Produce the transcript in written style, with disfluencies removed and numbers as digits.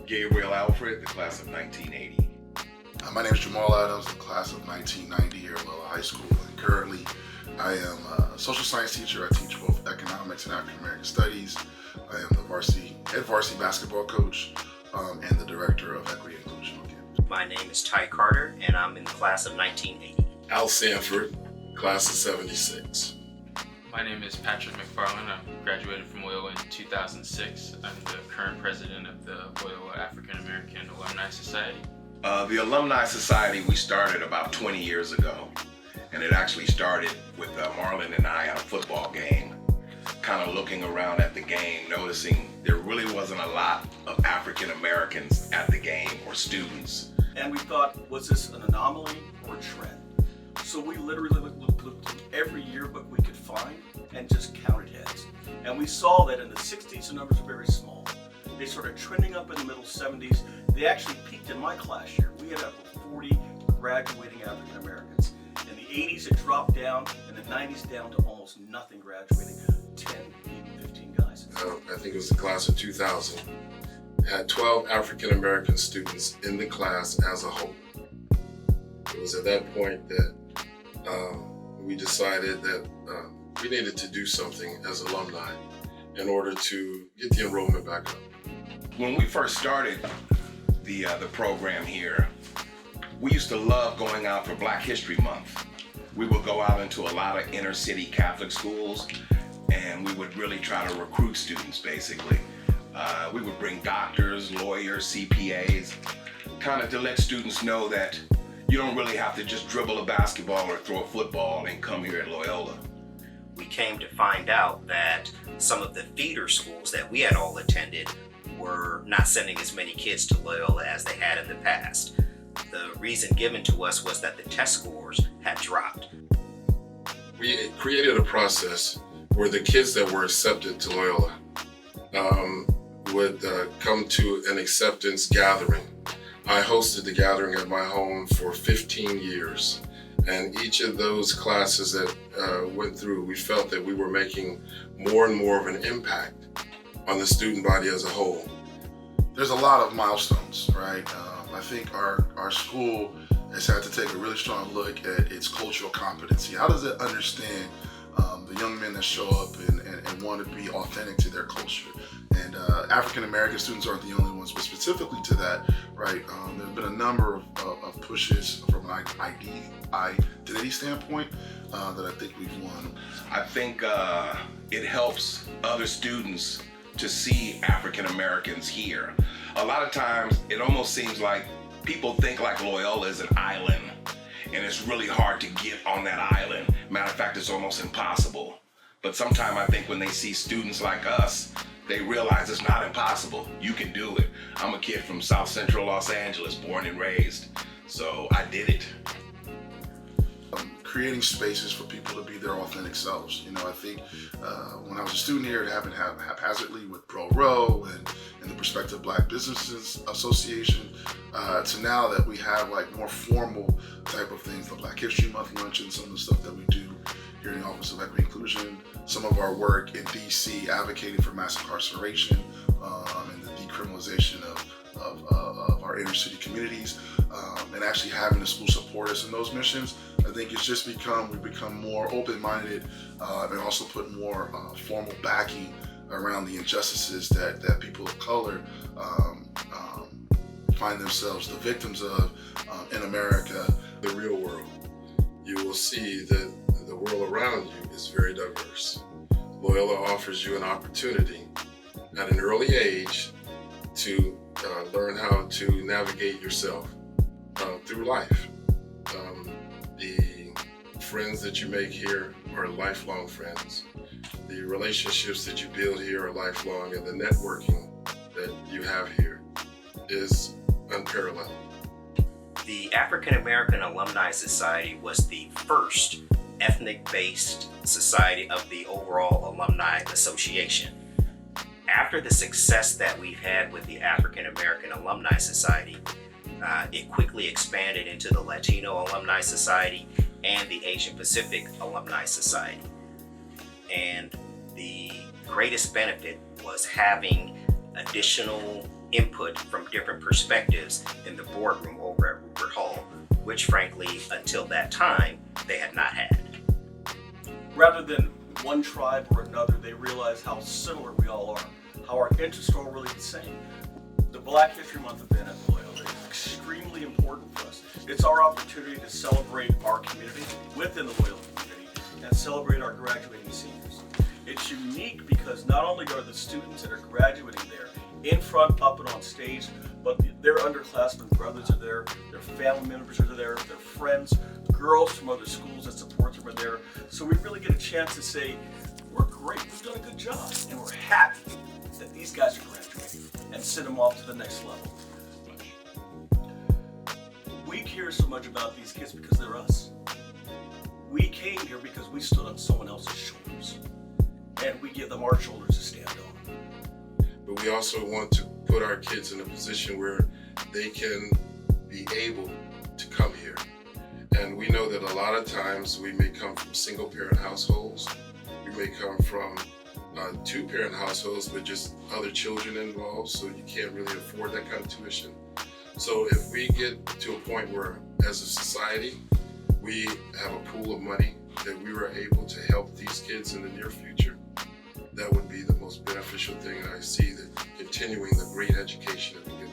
Gabriel Alfred, the class of 1980. My name is Jamal Adams, the class of 1990 here at Loyola High School, and currently I am a social science teacher. I teach both economics and African American studies. I am the head varsity basketball coach and the director of equity and inclusion on campus. My name is Ty Carter, and I'm in the class of 1980. Al Sanford, class of 76. My name is Patrick McFarland. I graduated from Loyola in 2006. I'm the current president of the Loyola African American Alumni Society. The Alumni Society we started about 20 years ago, and it actually started with Marlon and I at a football game, kind of looking around at the game, noticing there really wasn't a lot of African Americans at the game or students. And we thought, was this an anomaly or a trend? So we literally looked through every yearbook we could find and just counted heads. And we saw that in the 60s the numbers were very small. They started trending up in the middle 70s. They actually peaked in my class year. We had up to 40 graduating African Americans. In the 80s it dropped down, in the 90s down to almost nothing graduating, 10, even 15 guys. I think it was the class of 2000. It had 12 African American students in the class as a whole. It was at that point that we decided that we needed to do something as alumni in order to get the enrollment back up. When we first started the program here, we used to love going out for Black History Month. We would go out into a lot of inner city Catholic schools, and we would really try to recruit students, basically. We would bring doctors, lawyers, CPAs, kind of to let students know that you don't really have to just dribble a basketball or throw a football and come here at Loyola. We came to find out that some of the feeder schools that we had all attended were not sending as many kids to Loyola as they had in the past. The reason given to us was that the test scores had dropped. We created a process where the kids that were accepted to Loyola would come to an acceptance gathering. I hosted the gathering at my home for 15 years, and each of those classes that went through, we felt that we were making more and more of an impact on the student body as a whole. There's a lot of milestones, right? I think our school has had to take a really strong look at its cultural competency. How does it understand the young men that show up and want to be authentic to their culture? And African American students aren't the only ones, but specifically to that, right? There have been a number of pushes from an identity standpoint that I think we've won. I think it helps other students to see African Americans here. A lot of times it almost seems like people think like Loyola is an island, and it's really hard to get on that island. Matter of fact, it's almost impossible. But sometimes I think when they see students like us, they realize it's not impossible. You can do it. I'm a kid from South Central Los Angeles, born and raised, so I did it. Creating spaces for people to be their authentic selves. You know, I think when I was a student here, it happened haphazardly with Pro Row and the Prospective Black Businesses Association, to now that we have like more formal type of things, the Black History Month luncheon, some of the stuff that we do here in the Office of Equity and Inclusion, some of our work in DC advocating for mass incarceration and the decriminalization of our inner city communities, and actually having the school support us in those missions. I think it's just we've become more open-minded and also put more formal backing around the injustices that people of color find themselves the victims of in America. The real world, you will see that the world around you is very diverse. Loyola offers you an opportunity at an early age to learn how to navigate yourself through life. The friends that you make here are lifelong friends. The relationships that you build here are lifelong, and the networking that you have here is unparalleled. The African American Alumni Society was the first ethnic-based society of the overall Alumni Association. After the success that we've had with the African American Alumni Society, it quickly expanded into the Latino Alumni Society and the Asian Pacific Alumni Society. And the greatest benefit was having additional input from different perspectives in the boardroom over at Rupert Hall, which frankly, until that time, they had not had. Rather than one tribe or another, they realize how similar we all are, how our interests are really the same. The Black History Month event at Loyola is extremely important for us. It's our opportunity to celebrate our community within the Loyola community and celebrate our graduating seniors. It's unique because not only are the students that are graduating there in front, up and on stage, but their underclassmen brothers are there, their family members are there, their friends, girls from other schools that support them are there. So we really get a chance to say, we're great, we've done a good job, and we're happy that these guys are graduating and send them off to the next level. We care so much about these kids because they're us. We came here because we stood on someone else's shoulders, and we give them our shoulders to stand on. But we also want to put our kids in a position where they can be able to come here. And we know that a lot of times we may come from single parent households. We may come from two-parent households with just other children involved, so you can't really afford that kind of tuition. So if we get to a point where, as a society, we have a pool of money that we were able to help these kids in the near future, that would be the most beneficial thing. And I see that continuing the great education that we get